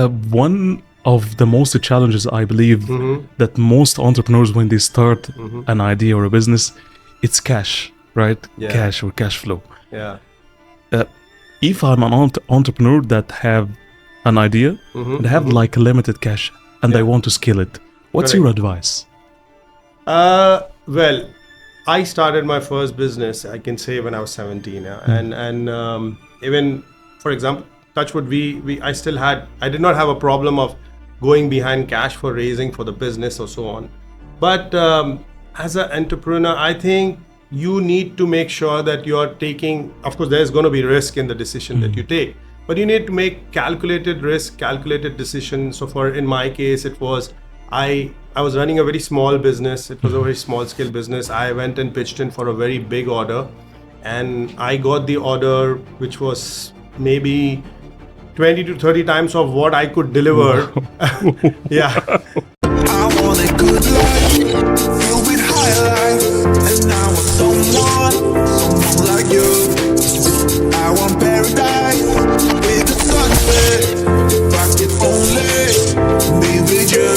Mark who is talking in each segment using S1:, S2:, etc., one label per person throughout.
S1: One of the most challenges I believe that most entrepreneurs when they start an idea or a business, it's cash, right?
S2: Yeah.
S1: Cash or cash flow.
S2: Yeah.
S1: If I'm an entrepreneur that have an idea and have like limited cash and I want to scale it, what's your advice?
S2: Well, I started my first business, I can say, when I was 17. And even, for example, Touchwood, I did not have a problem of going behind cash for raising for the business or so on. But as an entrepreneur, I think you need to make sure that you are taking, of course, there's going to be risk in the decision that you take, but you need to make calculated risk, calculated decisions. So in my case, it was, I was running a very small business. It was a very small scale business. I went and pitched in for a very big order, and I got the order, which was maybe 20 to 30 times of what I could deliver. Yeah.
S3: I want a good life, filled with highlights, and I want someone like you. I want paradise with the sunset, if I could only be with you.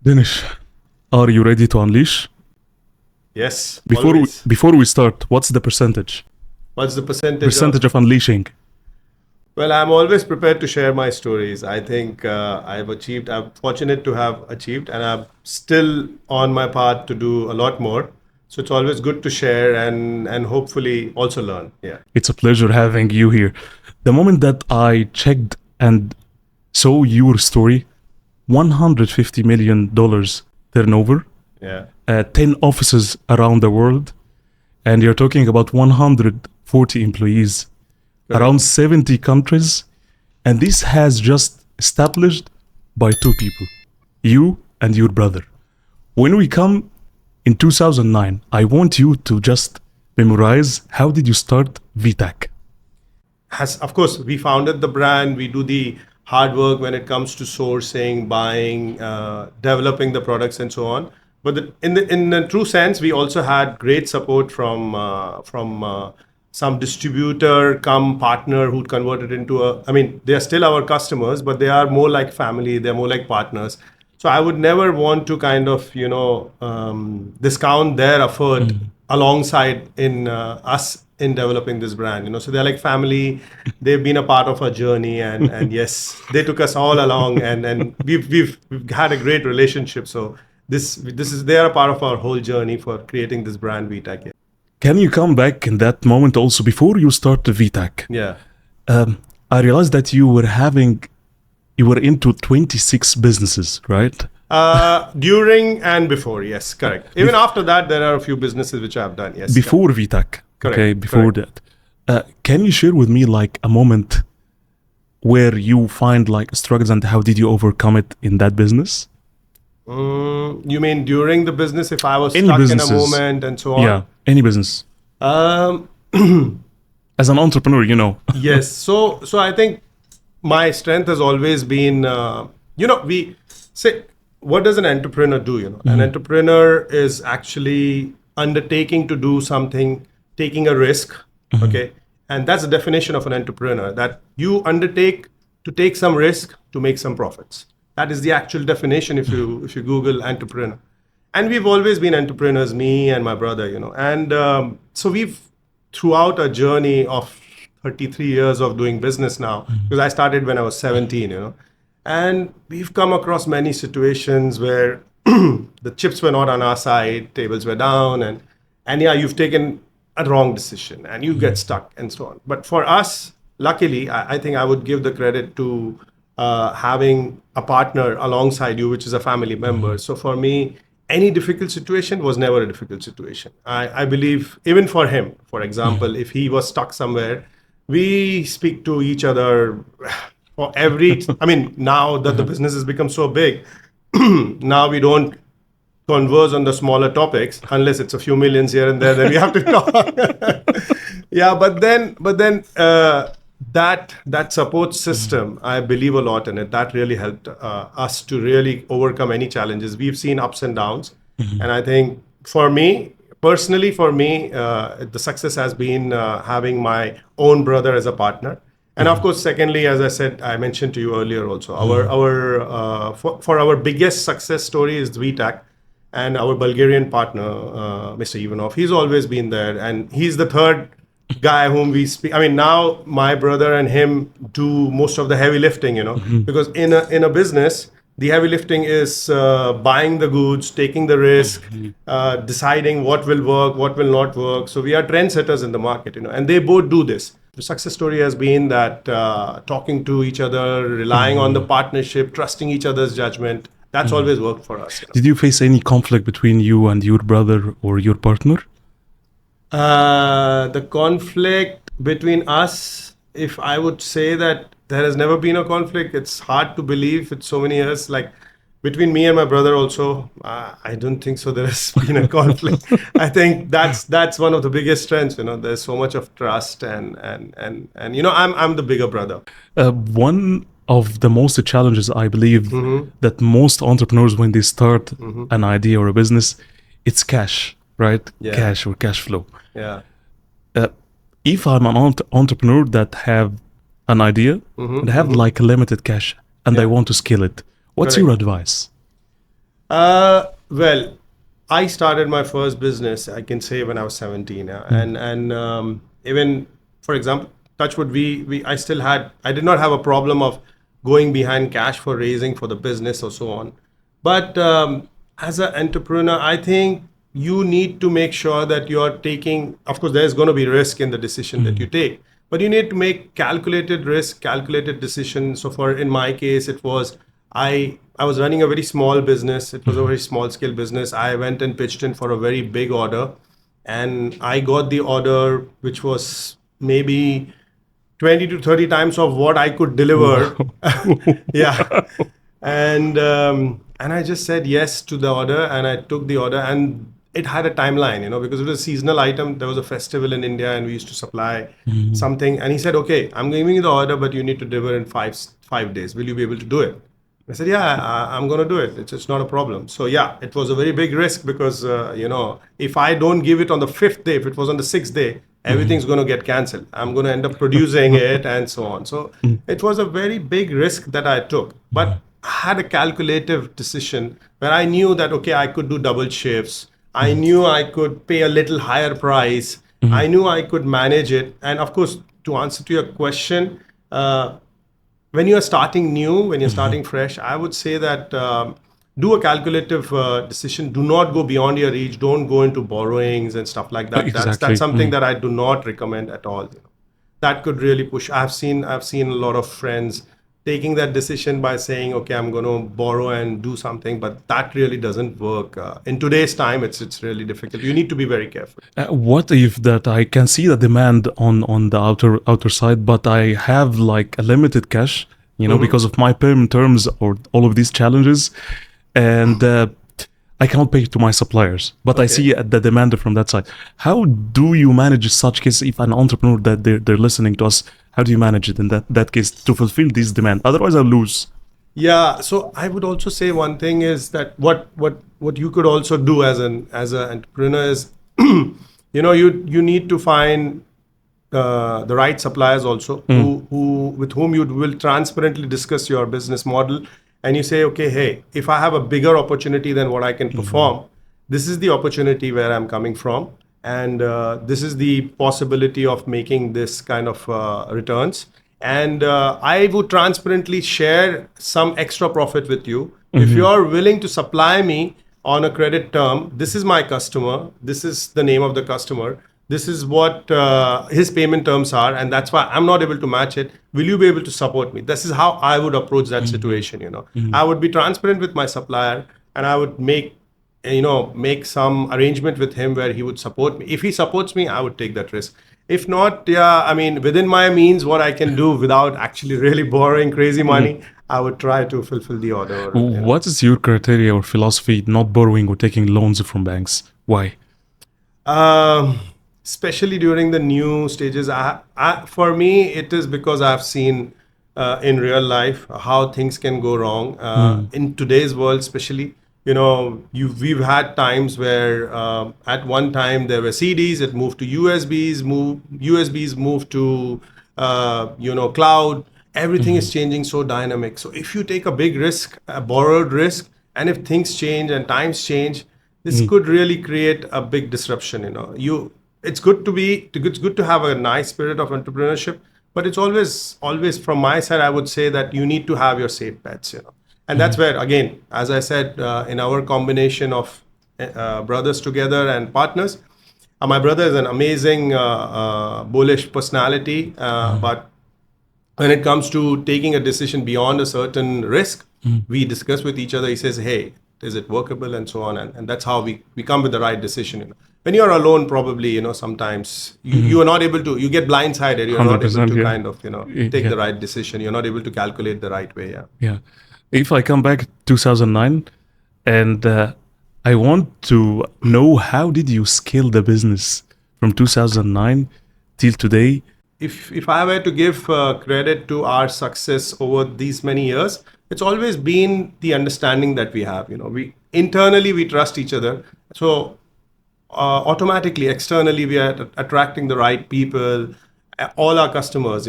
S1: Dinesh, are you ready to unleash?
S2: Yes.
S1: Before we start, what's the percentage?
S2: What's the
S1: Percentage of unleashing?
S2: Well, I'm always prepared to share my stories. I think I'm fortunate to have achieved, and I'm still on my path to do a lot more. So it's always good to share and hopefully also learn. Yeah.
S1: It's a pleasure having you here. The moment that I checked and saw your story, $150 million turnover,
S2: Yeah.
S1: 10 offices around the world, and you're talking about 140 employees, around 70 countries, and this has just established by two people, you and your brother. When we come in 2009, I want you to just memorize, how did you start V-TAC?
S2: Of course, we founded the brand. We do the hard work when it comes to sourcing, buying, developing the products, and so on. But in the true sense, we also had great support from some distributor come partner who converted into they are still our customers, but they are more like family. They're more like partners. So I would never want to kind of, discount their effort alongside in us in developing this brand. So they're like family. They've been a part of our journey, and yes, they took us all along, and we've had a great relationship. So they are a part of our whole journey for creating this brand V-TAC.
S1: Can you come back in that moment also before you start the V-TAC?
S2: Yeah.
S1: I realized that you were into 26 businesses, right?
S2: During and before, yes, correct. Even after that, there are a few businesses which I've done, yes.
S1: Before V-TAC,
S2: correct.
S1: Okay, before
S2: correct.
S1: that. Can you share with me like a moment where you find like struggles and how did you overcome it in that business?
S2: You mean during the business, if I was
S1: Any
S2: stuck
S1: businesses.
S2: in a moment and so on?
S1: Yeah, any business. As an entrepreneur,
S2: Yes. So I think my strength has always been, we say, what does an entrepreneur do? An entrepreneur is actually undertaking to do something, taking a risk. Okay. And that's the definition of an entrepreneur, that you undertake to take some risk to make some profits. That is the actual definition if you Google entrepreneur. And we've always been entrepreneurs, me and my brother, And so we've, throughout a journey of 33 years of doing business now, because I started when I was 17, And we've come across many situations where the chips were not on our side, tables were down, and yeah, you've taken a wrong decision and you get stuck and so on. But for us, luckily, I think I would give the credit to having a partner alongside you, which is a family member. So for me, any difficult situation was never a difficult situation. I believe even for him, for example, if he was stuck somewhere, we speak to each other for now that the business has become so big, now we don't converse on the smaller topics unless it's a few millions here and there, then we have to talk. Yeah, but then that support system, I believe a lot in it. That really helped us to really overcome any challenges. We've seen ups and downs, and I think for me, personally, the success has been having my own brother as a partner. And of course, secondly, as I said, I mentioned to you earlier also, for our biggest success story is V-TAC, and our Bulgarian partner, Mr. Ivanov. He's always been there, and he's the third guy whom we speak. I mean, now my brother and him do most of the heavy lifting, because in a business, the heavy lifting is buying the goods, taking the risk, deciding what will work, what will not work. So we are trendsetters in the market, and they both do this. The success story has been that talking to each other, relying on the partnership, trusting each other's judgment. That's always worked for us.
S1: Did you face any conflict between you and your brother or your partner?
S2: The conflict between us, if I would say that there has never been a conflict, it's hard to believe it's so many years. Like between me and my brother also, I don't think so there has been a conflict. I think that's one of the biggest strengths. There's so much of trust and I'm the bigger brother.
S1: One of the most challenges I believe that most entrepreneurs when they start an idea or a business, it's cash, right?
S2: Yeah.
S1: Cash or cash flow.
S2: Yeah.
S1: If I'm an entrepreneur that have an idea and have like limited cash and I want to scale it, what's your advice?
S2: Well, I started my first business, I can say, when I was 17. And even, for example, Touchwood, I did not have a problem of going behind cash for raising for the business or so on. But as an entrepreneur, I think you need to make sure that you are taking, of course, there's going to be risk in the decision that you take, but you need to make calculated risk, calculated decisions. So in my case, it was, I was running a very small business. It was a very small scale business. I went and pitched in for a very big order, and I got the order, which was maybe 20 to 30 times of what I could deliver. Yeah. And I just said yes to the order, and I took the order, and it had a timeline, because it was a seasonal item. There was a festival in India and we used to supply something. And he said, okay, I'm giving you the order, but you need to deliver in five days. Will you be able to do it? I said, yeah, I'm going to do it. It's not a problem. So yeah, it was a very big risk because, if I don't give it on the 5th day, if it was on the 6th day, everything's going to get cancelled. I'm going to end up producing it and so on. So it was a very big risk that I took. But I had a calculative decision where I knew that, okay, I could do double shifts. I knew I could pay a little higher price. I knew I could manage it. And of course, to answer to your question, when you're starting new, when you're starting fresh, I would say that do a calculative decision. Do not go beyond your reach. Don't go into borrowings and stuff like that.
S1: Exactly.
S2: That's something that I do not recommend at all. That could really push. I've seen a lot of friends taking that decision by saying, okay, I'm going to borrow and do something, but that really doesn't work. In today's time, it's really difficult. You need to be very careful.
S1: What if that I can see the demand on the outer side, but I have like a limited cash, because of my payment terms or all of these challenges, and I cannot pay to my suppliers, but I see the demand from that side. How do you manage such case if an entrepreneur that they're listening to us? How do you manage it in that case to fulfill this demand? Otherwise, I'll lose.
S2: Yeah. So I would also say one thing is that what you could also do as an entrepreneur is, you need to find the right suppliers also who with whom you will transparently discuss your business model. And you say, okay, hey, if I have a bigger opportunity than what I can perform, this is the opportunity where I'm coming from. And this is the possibility of making this kind of returns. And I would transparently share some extra profit with you. If you are willing to supply me on a credit term, this is my customer, this is the name of the customer, this is what his payment terms are, and that's why I'm not able to match it. Will you be able to support me? This is how I would approach that situation. I would be transparent with my supplier, and I would make some arrangement with him where he would support me. If he supports me, I would take that risk. If not, within my means, what I can do without actually really borrowing crazy money, I would try to fulfill the order.
S1: What is your criteria or philosophy not borrowing or taking loans from banks? Why?
S2: Especially during the new stages, for me, it is because I've seen in real life how things can go wrong. In today's world, especially, we've had times where at one time there were CDs, it moved to USBs moved to cloud. Everything is changing so dynamic. So if you take a big risk, a borrowed risk, and if things change and times change, this could really create a big disruption. It's good to have a nice spirit of entrepreneurship, but it's always from my side, I would say that you need to have your safe bets. And that's where, again, as I said, in our combination of brothers together and partners, my brother is an amazing bullish personality, but when it comes to taking a decision beyond a certain risk, we discuss with each other. He says, hey, is it workable, and so on, and that's how we come with the right decision. When you're alone, probably, sometimes you are not able to, you get blindsided, you're not able to kind of, take the right decision. You're not able to calculate the right way.
S1: Yeah. If I come back 2009, and I want to know, how did you scale the business from 2009 till today?
S2: If I were to give credit to our success over these many years, it's always been the understanding that we have. We internally, we trust each other. So automatically, externally, we are attracting the right people. All our customers,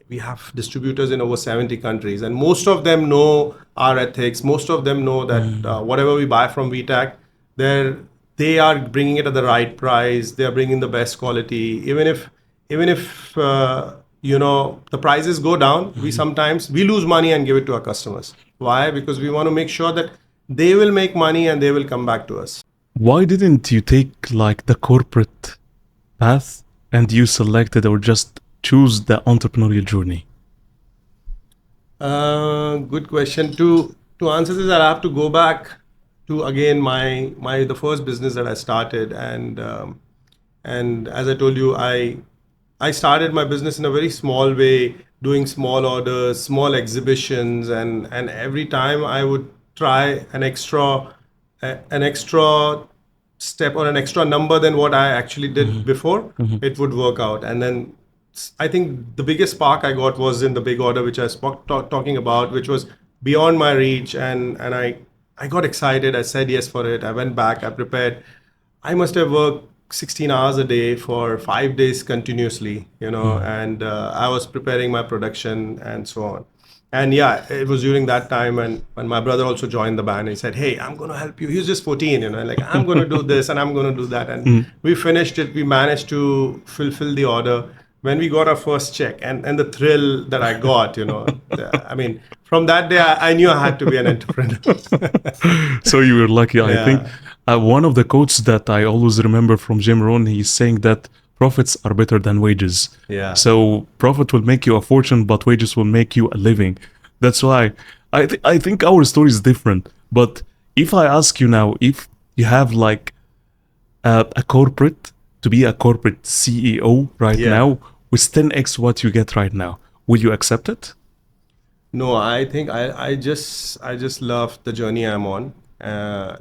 S2: we have distributors in over 70 countries, and most of them know our ethics. Most of them know that whatever we buy from V-TAC, they are bringing it at the right price. They are bringing the best quality. Even if the prices go down, we lose money and give it to our customers. Why? Because we want to make sure that they will make money and they will come back to us.
S1: Why didn't you take like the corporate path and you selected or just choose the entrepreneurial journey?
S2: Good question. To answer this, I'll have to go back to, again, the first business that I started, and as I told you, I started my business in a very small way, doing small orders, small exhibitions, and every time I would try an extra step or an extra number than what I actually did before, it would work out. And then I think the biggest spark I got was in the big order, which I was talking about, which was beyond my reach, and I got excited. I said yes for it. I went back, I prepared. I must have worked 16 hours a day for 5 days continuously, and I was preparing my production and so on. And yeah, it was during that time when my brother also joined the band. He said, hey, I'm going to help you. He was just 14, like, I'm going to do this and I'm going to do that. And we finished it. We managed to fulfill the order. When we got our first check, and the thrill that I got, I mean, from that day, I knew I had to be an entrepreneur.
S1: So you were lucky.
S2: Yeah.
S1: I think one of the quotes that I always remember from Jim Rohn, he's saying that profits are better than wages.
S2: Yeah.
S1: So profit will make you a fortune, but wages will make you a living. That's why I think our story is different. But if I ask you now, if you have like a corporate, to be a corporate CEO right now, with 10x what you get right now, will you accept it?
S2: No, I think I just love the journey I'm on.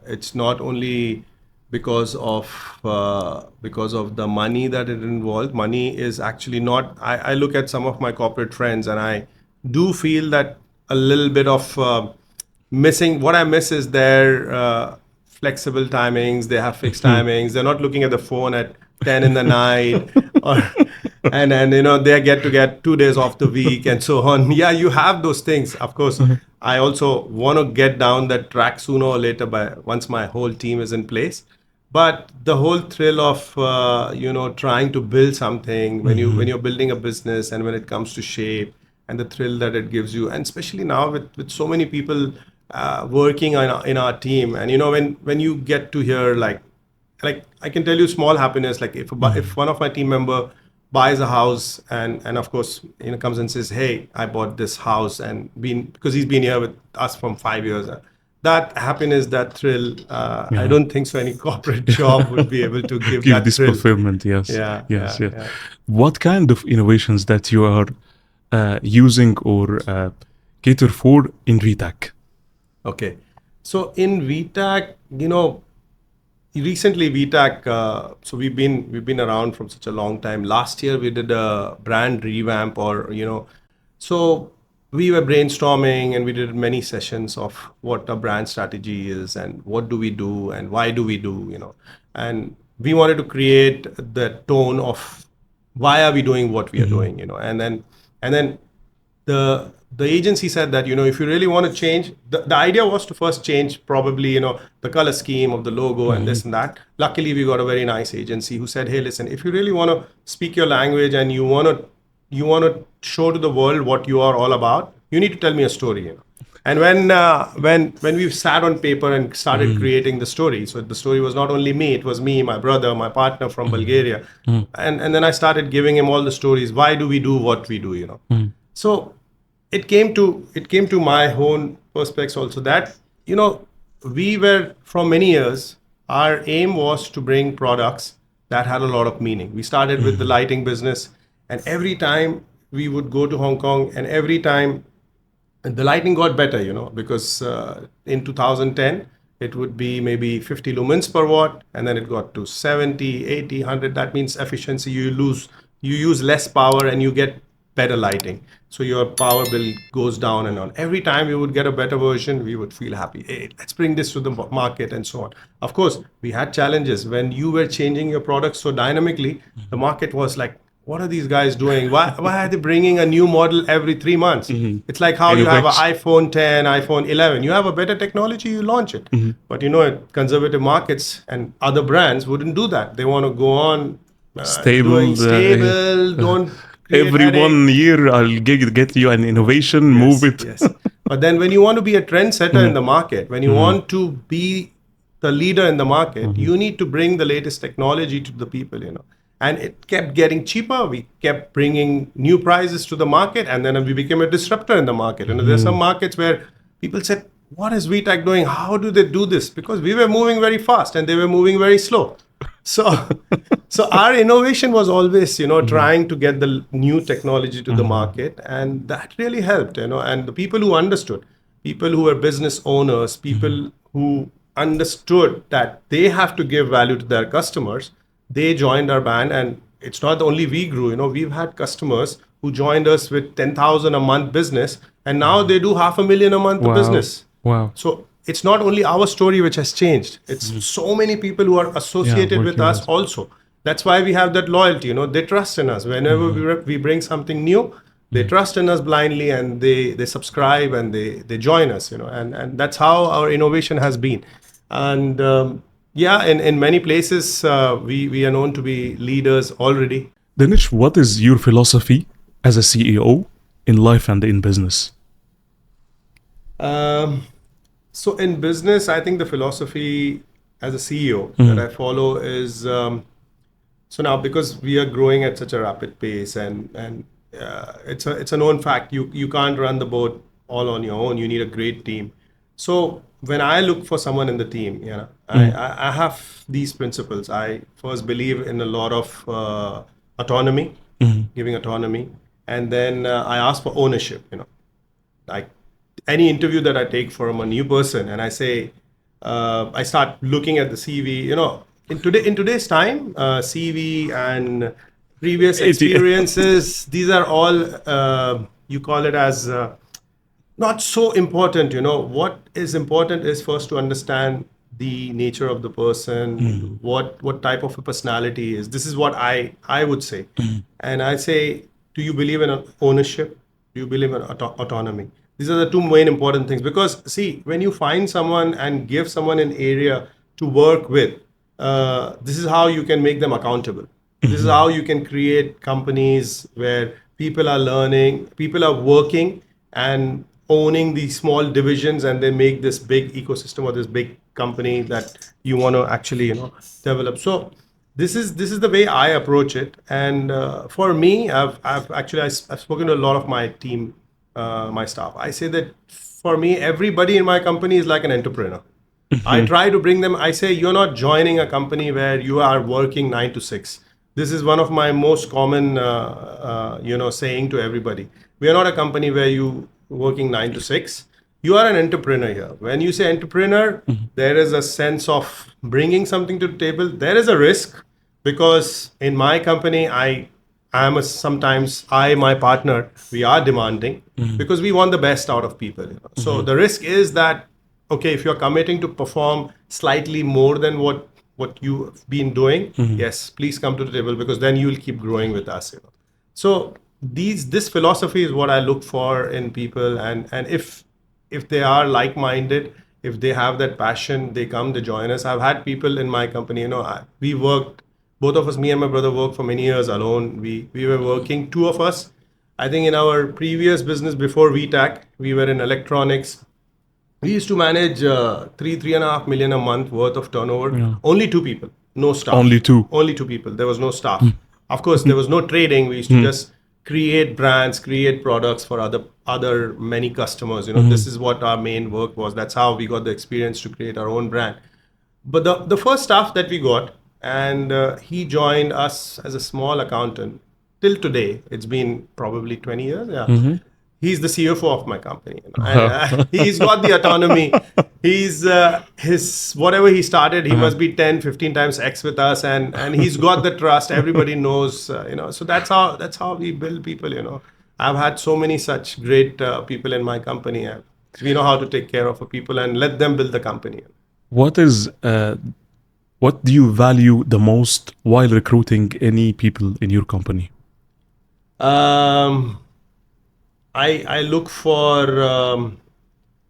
S2: It's not only because of the money that it involved. Money is actually not. I look at some of my corporate friends, and I do feel that a little bit of missing. What I miss is their flexible timings. They have fixed timings. They're not looking at the phone at 10 in the night, and they get 2 days off the week and so on. Yeah, you have those things. Of course, I also want to get down that track sooner or later once my whole team is in place. But the whole thrill of trying to build something when you're building a business, and when it comes to shape, and the thrill that it gives you, and especially now with so many people working in our team, and when you get to hear like I can tell you small happiness, like if one of my team member buys a house and of course comes and says, hey, I bought this house, and because he's been here with us from 5 years, that happiness, that thrill, I don't think so any corporate job would be able to give that
S1: this
S2: thrill.
S1: fulfillment. Yes.
S2: Yes.
S1: What kind of innovations that you are using or cater for in V-TAC?
S2: Okay, so in V-TAC, recently V-TAC, so we've been around from such a long time. Last year we did a brand revamp, so we were brainstorming and we did many sessions of what a brand strategy is and what do we do and why do we do, and we wanted to create the tone of why are we doing what we are doing, and then the agency said that, if you really want to change, the idea was to first change probably, the color scheme of the logo and this and that. Luckily, we got a very nice agency who said, hey, listen, if you really want to speak your language and you want to show to the world what you are all about, you need to tell me a story, And when we sat on paper and started creating the story, so the story was not only me, it was me, my brother, my partner from Bulgaria, and then I started giving him all the stories. Why do we do what we do, So it came to my own perspective also that, we were, from many years, our aim was to bring products that had a lot of meaning. We started with the lighting business, and every time we would go to Hong Kong, and every time the lighting got better, because in 2010, it would be maybe 50 lumens per watt, and then it got to 70, 80, 100. That means efficiency. You use less power and you get better lighting. So your power bill goes down and on. Every time we would get a better version, we would feel happy. Hey, let's bring this to the market and so on. Of course, we had challenges. When you were changing your products so dynamically, the market was like, what are these guys doing? Why are they bringing a new model every 3 months? It's like how you have an iPhone 10, iPhone 11. You have a better technology, you launch it. But conservative markets and other brands wouldn't do that. They want to go on
S1: stable.
S2: Don't
S1: every 1 year I'll get you an innovation, move it.
S2: Yes. But then when you want to be a trendsetter in the market, when you want to be the leader in the market, you need to bring the latest technology to the people, And it kept getting cheaper. We kept bringing new prices to the market, and then we became a disruptor in the market. And there's some markets where people said, what is V-TAC doing? How do they do this? Because we were moving very fast and they were moving very slow. So our innovation was always, trying to get the new technology to the market, and that really helped, and the people who understood, people who were business owners, people who understood that they have to give value to their customers, they joined our band. And it's not only we grew, we've had customers who joined us with 10,000 a month business, and now they do $500,000 a month of business.
S1: Wow.
S2: So it's not only our story which has changed. It's so many people who are associated with us also. That's why we have that loyalty, They trust in us. Whenever we bring something new, they trust in us blindly, and they subscribe and they join us, And that's how our innovation has been. And in many places, we are known to be leaders already.
S1: Dinesh, what is your philosophy as a CEO in life and in business?
S2: So in business, I think the philosophy as a CEO that I follow is, so now because we are growing at such a rapid pace, and it's a known fact, you can't run the boat all on your own. You need a great team. So when I look for someone in the team, I have these principles. I first believe in a lot of autonomy, giving autonomy, and then I ask for ownership. Like any interview that I take from a new person, and I say, I start looking at the CV. In today's time, CV and previous experiences, these are all you call it as. Not so important, What is important is first to understand the nature of the person, what type of a personality is. This is what I would say. And I say, do you believe in ownership? Do you believe in autonomy? These are the two main important things. Because see, when you find someone and give someone an area to work with, this is how you can make them accountable. This is how you can create companies where people are learning, people are working and owning these small divisions, and they make this big ecosystem or this big company that you want to actually develop. So this is the way I approach it. And for me, I've spoken to a lot of my team, my staff. I say that for me, everybody in my company is like an entrepreneur. I try to bring them. I say, you're not joining a company where you are working 9 to 6. This is one of my most common saying to everybody. We are not a company where you working 9 to 6. You are an entrepreneur here. When you say entrepreneur, there is a sense of bringing something to the table. There is a risk, because in my company, I sometimes my partner, we are demanding because we want the best out of people. So the risk is that, okay, if you're committing to perform slightly more than what you've been doing, yes, please come to the table, because then you'll keep growing with us. So this philosophy is what I look for in people, and if they are like-minded, if they have that passion, they come, they join us. I've had people in my company, we worked, both of us, me and my brother, worked for many years alone. We were working, two of us, I think in our previous business before V-TAC, we were in electronics. We used to manage 3.5 million a month worth of turnover.
S1: Yeah.
S2: Only two people, no staff.
S1: Only two.
S2: Only two people. There was no staff. Of course, there was no trading. We used to just create brands, create products for other many customers. This is what our main work was. That's how we got the experience to create our own brand. But the first staff that we got, and he joined us as a small accountant. Till today, it's been probably 20 years. Yeah. He's the CFO of my company. And, he's got the autonomy. He's his whatever he started, he must be 10, 15 times X with us, and he's got the trust. Everybody knows, So that's how we build people. I've had so many such great people in my company. We know how to take care of people and let them build the company.
S1: What do you value the most while recruiting any people in your company?
S2: I look for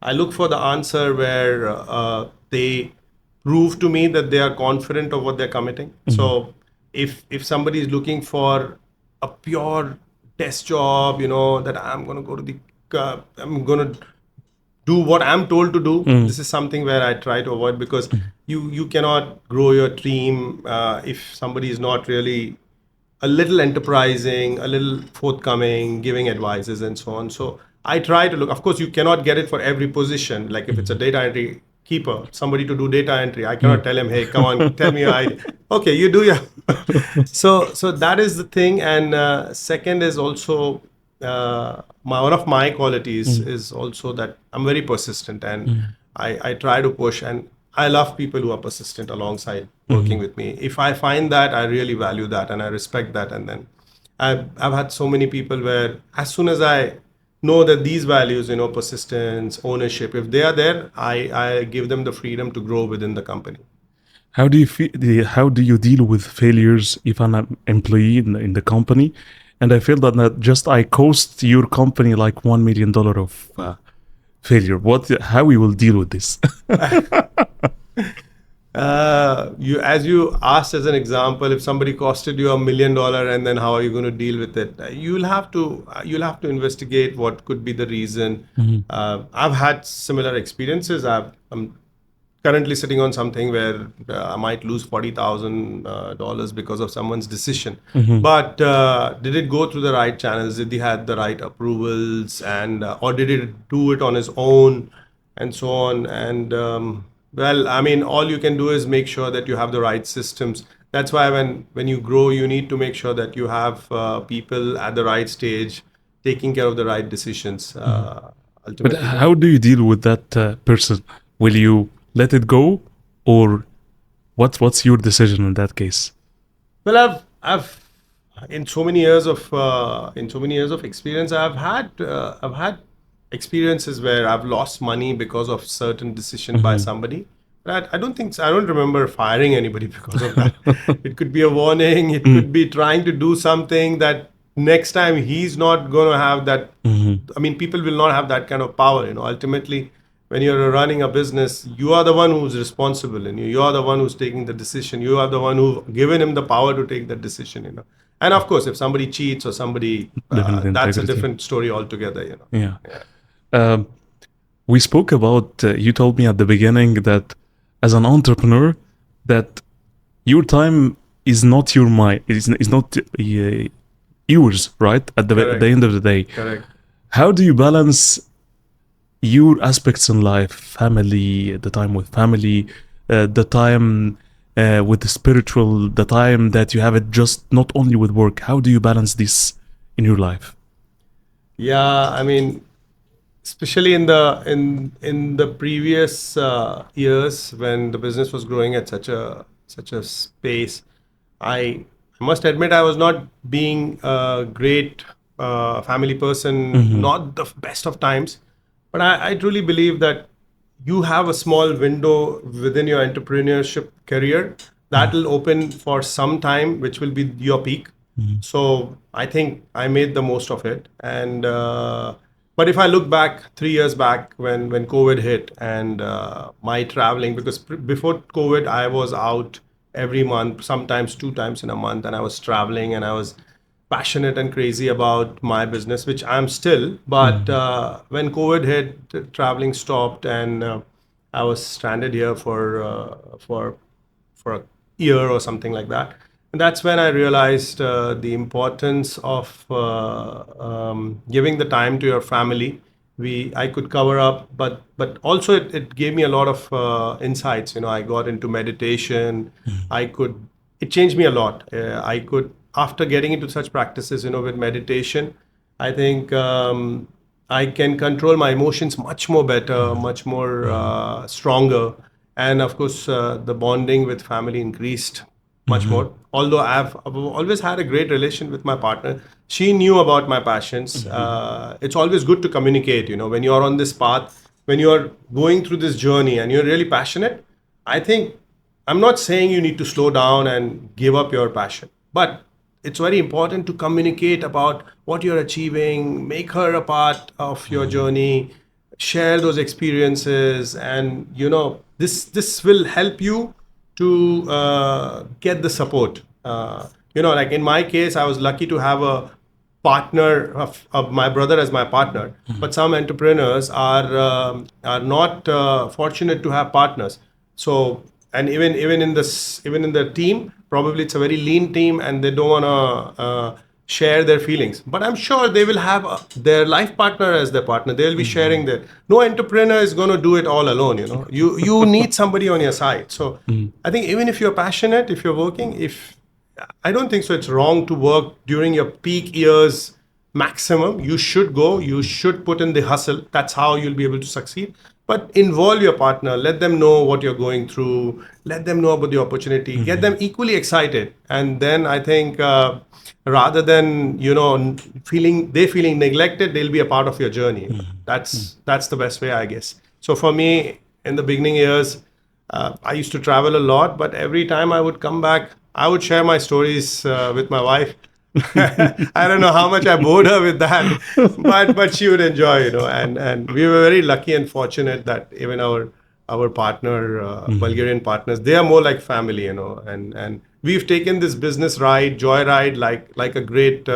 S2: the answer where they prove to me that they are confident of what they're committing. So if somebody is looking for a pure desk job, that I'm going to go to I'm going to do what I'm told to do. This is something where I try to avoid, because you cannot grow your team if somebody is not really a little enterprising, a little forthcoming, giving advices and so on. So I try to look. Of course, you cannot get it for every position. Like if it's a data entry keeper, somebody to do data entry, I cannot tell him, hey, come on, tell me your idea. Okay, you do your. So that is the thing. And second is also one of my qualities is also that I'm very persistent, and I try to push, and I love people who are persistent alongside working with me. If I find that, I really value that and I respect that. And then I've had so many people where as soon as I know that these values, persistence, ownership, if they are there, I give them the freedom to grow within the company.
S1: How do you deal with failures if I'm an employee in the company, and I feel that I cost your company like $1 million of failure? How we will deal with this?
S2: As you asked as an example, if somebody costed you $1 million, and then how are you going to deal with it? You'll have to investigate what could be the reason. I've had similar experiences. I'm currently sitting on something where I might lose $40,000 because of someone's decision. But did it go through the right channels? Did he have the right approvals, and or did it do it on his own, and so on? And all you can do is make sure that you have the right systems. That's why when you grow, you need to make sure that you have people at the right stage taking care of the right decisions.
S1: But how do you deal with that person? Will you let it go, or what's your decision in that case?
S2: Well, I've in so many years of experience, I've had experiences where I've lost money because of certain decision by somebody. But I don't remember firing anybody because of that. It could be a warning. It could be trying to do something that next time he's not going to have that. People will not have that kind of power. Ultimately, when you're running a business, you are the one who's responsible, and you are the one who's taking the decision. You are the one who's given him the power to take that decision. And of course, if somebody cheats or somebody, that's a different story altogether.
S1: Yeah. We spoke about. You told me at the beginning that as an entrepreneur, that your time is not your mind. Is not yours, right? At the end of the day.
S2: Correct.
S1: How do you balance your aspects in life, family, the time with family, the time with the spiritual, the time that you have it just not only with work? How do you balance this in your life?
S2: Yeah, especially in the previous years when the business was growing at such a pace, I must admit I was not being a great family person, not the best of times. But I truly believe that you have a small window within your entrepreneurship career that will open for some time, which will be your peak. So I think I made the most of it. And but if I look back 3 years back when COVID hit and my traveling, because before COVID I was out every month, sometimes 2 times in a month, and I was traveling and I was passionate and crazy about my business, which I'm still. But when COVID hit, the traveling stopped, and I was stranded here for a year or something like that. And that's when I realized the importance of giving the time to your family. I could cover up, but also it gave me a lot of insights. I got into meditation. It changed me a lot. I could, after getting into such practices, with meditation, I think I can control my emotions much more better, much more stronger. And of course, the bonding with family increased much more. Although I've always had a great relation with my partner. She knew about my passions. It's always good to communicate, when you're on this path, when you're going through this journey and you're really passionate. I think I'm not saying you need to slow down and give up your passion, but it's very important to communicate about what you're achieving, make her a part of your journey, share those experiences, and this will help you to get the support. Like in my case, I was lucky to have a partner of my brother as my partner. But some entrepreneurs are not fortunate to have partners. So, and even in the team, probably it's a very lean team, and they don't want to share their feelings. But I'm sure they will have their life partner as their partner. They'll be sharing that. No entrepreneur is going to do it all alone. You need somebody on your side. So I think even if you're passionate, if you're working, I don't think so it's wrong to work during your peak years maximum. You should go. You should put in the hustle. That's how you'll be able to succeed. But involve your partner. Let them know what you're going through. Let them know about the opportunity. Get them equally excited. And then I think rather than feeling neglected, they'll be a part of your journey. That's the best way, I guess. So for me, in the beginning years, I used to travel a lot. But every time I would come back, I would share my stories with my wife. I don't know how much I bored her with that, but she would enjoy, and we were very lucky and fortunate that even our partner, Bulgarian partners, they are more like family, and we've taken this business joyride, like a great,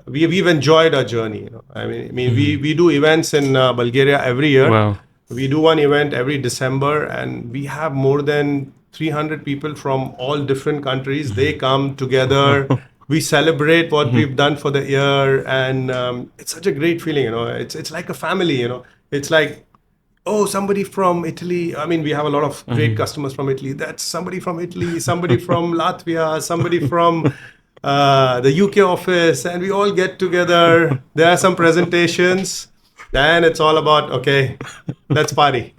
S2: we've enjoyed our journey. I mean, we do events in Bulgaria every year.
S1: Wow.
S2: We do one event every December, and we have more than 300 people from all different countries. They come together. We celebrate what we've done for the year, and it's such a great feeling. It's like a family. It's like, oh, somebody from Italy. I mean, we have a lot of great customers from Italy. That's somebody from Italy, somebody from Latvia, somebody from the UK office, and we all get together. There are some presentations. Then it's all about, okay, let's party.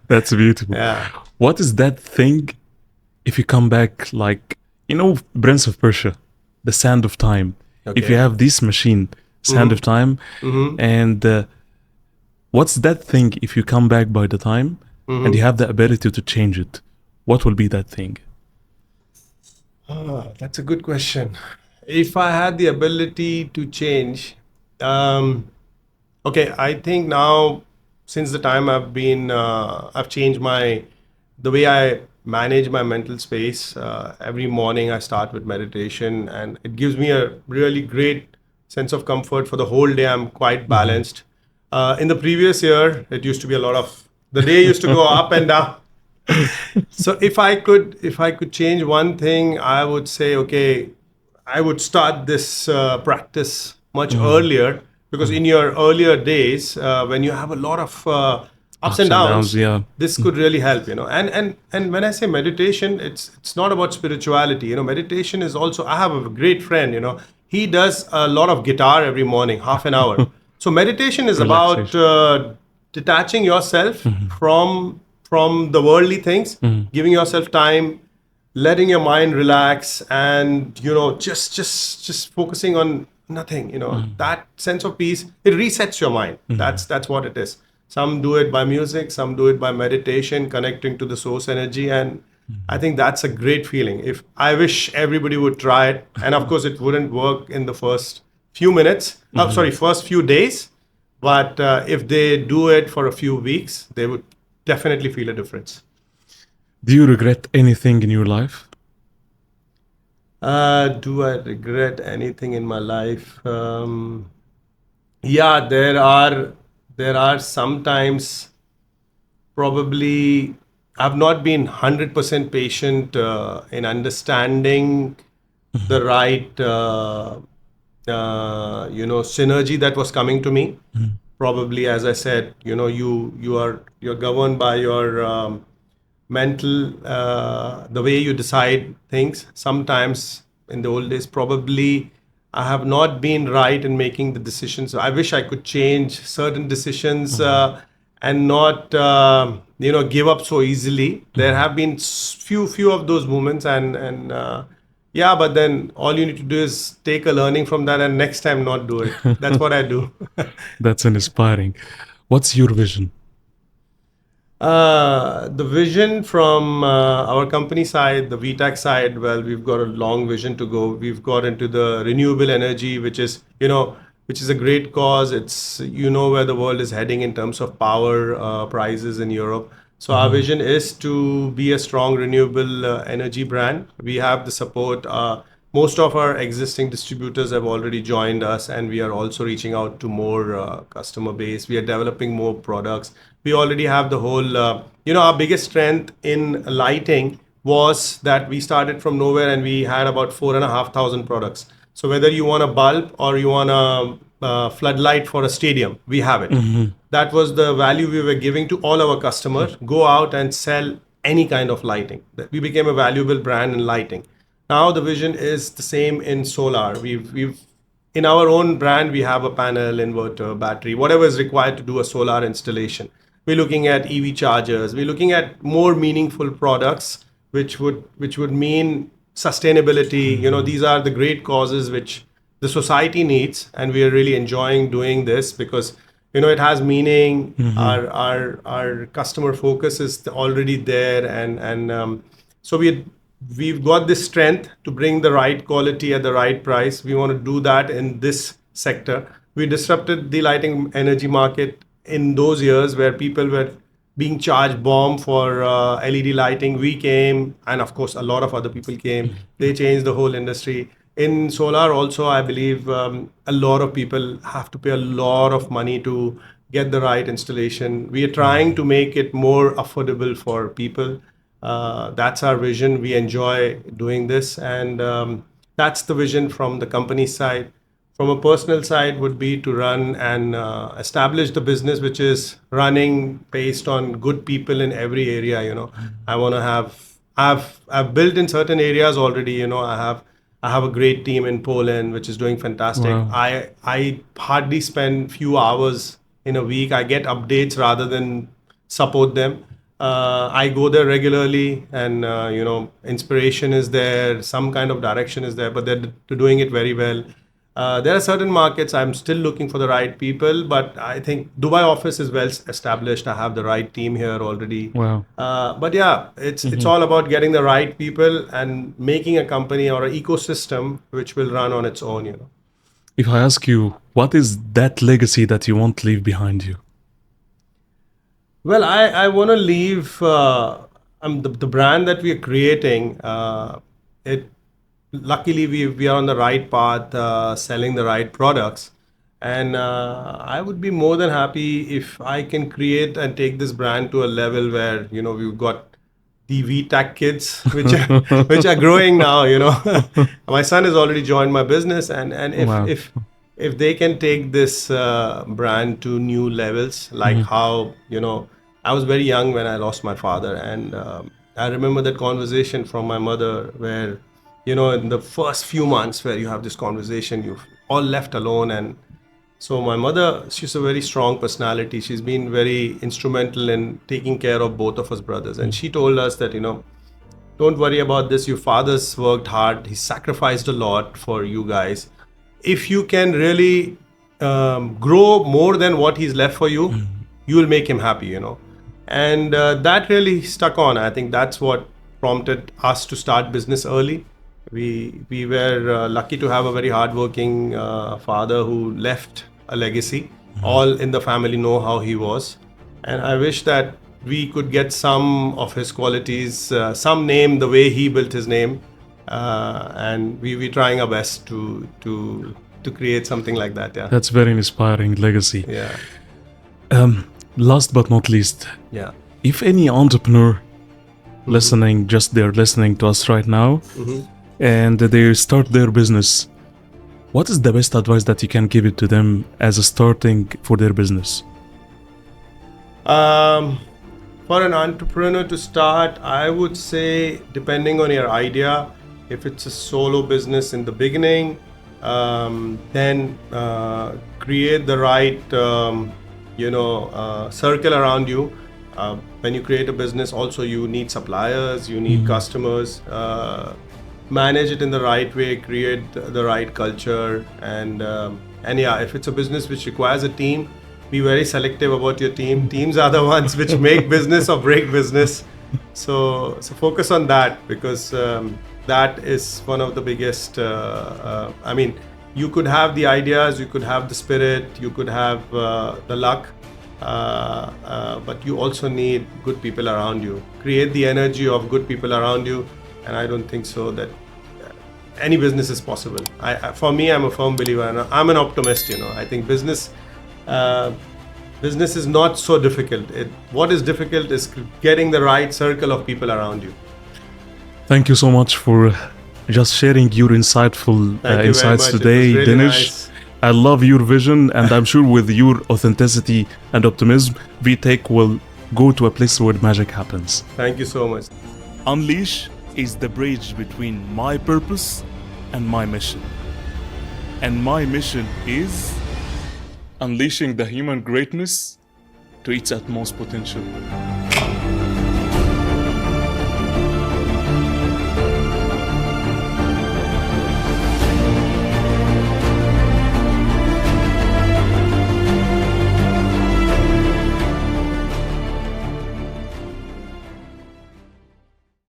S1: That's beautiful.
S2: Yeah.
S1: What is that thing, if you come back, like, Prince of Persia, the sand of time.
S2: Okay.
S1: If you have this machine, sand of time, and what's that thing, if you come back by the time and you have the ability to change it, what will be that thing?
S2: That's a good question. If I had the ability to change, okay, I think now, since the time I've changed the way I manage my mental space. Every morning I start with meditation, and it gives me a really great sense of comfort for the whole day. I'm quite balanced. In the previous year, it used to be the day used to go up and down. So if I could change one thing, I would say, okay, I would start this practice much earlier. Because in your earlier days, when you have a lot of ups and downs, this could really help, And when I say meditation, it's not about spirituality, Meditation is also. I have a great friend, he does a lot of guitar every morning, half an hour. So meditation is about detaching yourself from the worldly things, giving yourself time, letting your mind relax, and just focusing on nothing. That sense of peace, it resets your mind. That's what it is. Some do it by music, some do it by meditation, connecting to the source energy, and I think that's a great feeling. If I wish everybody would try it, and of course it wouldn't work in the first few minutes, first few days, but if they do it for a few weeks, they would definitely feel a difference.
S1: Do you regret anything in your life?
S2: Do I regret anything in my life? Yeah, there are sometimes, probably I've not been 100% patient in understanding the right synergy that was coming to me. Probably, as I said, you're governed by your mental, the way you decide things. Sometimes in the old days, probably I have not been right in making the decisions. I wish I could change certain decisions and not give up so easily. There have been few of those moments, and yeah, but then all you need to do is take a learning from that and next time not do it. That's what I do.
S1: That's inspiring. What's your vision?
S2: The vision from our company side, the V-TAC side, well, we've got a long vision to go. We've got into the renewable energy, which is a great cause. It's where the world is heading in terms of power prices in Europe. So our vision is to be a strong renewable energy brand. We have the support. Most of our existing distributors have already joined us, and we are also reaching out to more customer base. We are developing more products. We already have the whole, our biggest strength in lighting was that we started from nowhere and we had about 4,500 products. So whether you want a bulb or you want a floodlight for a stadium, we have it. That was the value we were giving to all our customers. Go out and sell any kind of lighting. We became a valuable brand in lighting. Now the vision is the same in solar. We've in our own brand, we have a panel, inverter, battery, whatever is required to do a solar installation. We're looking at EV chargers. We're looking at more meaningful products, which would mean sustainability. These are the great causes which the society needs, and we are really enjoying doing this because it has meaning. Our customer focus is already there, and so we've got this strength to bring the right quality at the right price. We want to do that in this sector. We disrupted the lighting energy market in those years where people were being charged bomb for LED lighting. We came, and of course a lot of other people came. They changed the whole industry. In solar also, I believe a lot of people have to pay a lot of money to get the right installation. We are trying to make it more affordable for people. That's our vision. We enjoy doing this, and that's the vision from the company side. From a personal side would be to run and establish the business which is running based on good people in every area. I want to I've built in certain areas already. I have a great team in Poland which is doing fantastic.
S1: Wow.
S2: I hardly spend few hours in a week. I get updates rather than support them. I go there regularly, and inspiration is there, some kind of direction is there, but they're doing it very well. There are certain markets I'm still looking for the right people, but I think Dubai office is well established. I have the right team here already.
S1: Wow.
S2: But yeah, it's all about getting the right people and making a company or an ecosystem which will run on its own.
S1: If I ask you, what is that legacy that you want to leave behind you?
S2: Well, I want to leave the brand that we are creating. Luckily, we are on the right path, selling the right products, and I would be more than happy if I can create and take this brand to a level where we've got the V-TAC kids, which are growing now. My son has already joined my business, and
S1: Wow.
S2: if they can take this brand to new levels, like how I was very young when I lost my father, and I remember that conversation from my mother where in the first few months where you have this conversation, you're all left alone. And so my mother, she's a very strong personality. She's been very instrumental in taking care of both of us brothers. And she told us that, don't worry about this. Your father's worked hard. He sacrificed a lot for you guys. If you can really grow more than what he's left for you, you will make him happy, you know. And that really stuck on. I think that's what prompted us to start business early. We were lucky to have a very hardworking father who left a legacy. All in the family know how he was, and I wish that we could get some of his qualities, some name the way he built his name, and we trying our best to create something like that. Yeah.
S1: That's very inspiring legacy.
S2: Yeah.
S1: Last but not least,
S2: Yeah.
S1: if any entrepreneur listening, just they're listening to us right now, and they start their business, what is the best advice that you can give it to them as a starting for their business?
S2: For an entrepreneur to start, I would say, depending on your idea, if it's a solo business in the beginning, then create the right, circle around you. When you create a business, also you need suppliers, you need customers. Manage it in the right way, create the right culture, and yeah, if it's a business which requires a team, be very selective about your team. Teams are the ones which make business or break business. So focus on that, because that is one of the biggest. I mean, you could have the ideas, you could have the spirit, you could have the luck, but you also need good people around you. Create the energy of good people around you, and I don't think so that any business is possible. For me, I'm a firm believer, and I'm an optimist. You know, I think business is not so difficult. What is difficult is getting the right circle of people around you.
S1: Thank you so much for just sharing your insightful insights today,
S2: It was really
S1: Dinesh.
S2: nice.
S1: I love your vision, and I'm sure with your authenticity and optimism, V-TAC will go to a place where magic happens.
S2: Thank you so much.
S1: Unleash is the bridge between my purpose and my mission. And my mission is unleashing the human greatness to its utmost potential.